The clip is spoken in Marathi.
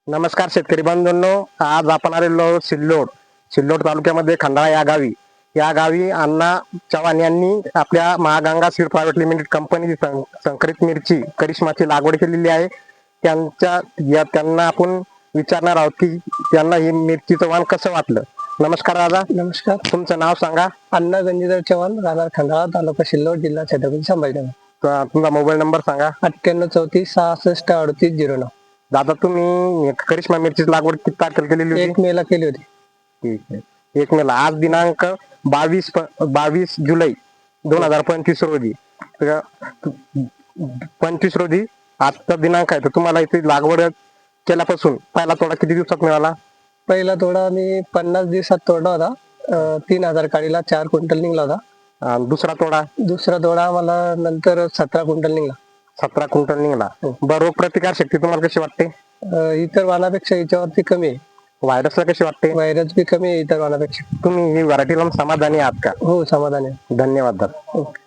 नमस्कार शेतकरी बंधूंनो, आज आपण आलेलो सिल्लोड तालुक्यामध्ये खंडाळा या गावी अण्णा चव्हाण यांनी आपल्या महागंगा सीड प्रायव्हेट लिमिटेड कंपनीची संकरित मिरची करिश्माची लागवड केलेली आहे. त्यांना आपण विचारणार आहोत की त्यांना ही मिरचीचं वाण कसं वाटलं. नमस्कार दादा. नमस्कार. तुमचं नाव सांगा. अण्णा गंजीधर चव्हाण, राहणार खंडाळा, तालुका सिल्लोड, जिल्हा छत्रपती संभाजीनगर. तुमचा मोबाईल नंबर सांगा. 9834666809. दादा, तुम्ही करिश्मा मिरचीची लागवड किती तारखेला केलेली होती? 1 मेला केली होती. ठीक आहे. 1 मेला. आज दिनांक 22 जुलै 2025 रोजी 25 रोजी आजचा दिनांक आहे. तर तुम्हाला इथे लागवड केल्यापासून पहिला तोडा किती दिवसात मिळाला? पहिला तोडा मी 50 दिवसात तोडला होता. 3000 काडीला 4 क्विंटल निघला होता. आणि दुसरा तोडा मला नंतर 17 क्विंटल निघला. 17 क्विंटल निघाला. बरं, प्रतिकार शक्ती तुम्हाला कशी वाटते? इतर वाणापेक्षा याच्यावरती कमी आहे. व्हायरसला कशी वाटते? व्हायरस बी कमी आहे इतर वाणापेक्षा. तुम्ही ही व्हरायटीला समाधानी आहात का? हो, समाधान आहे. धन्यवाद दादा. ओके.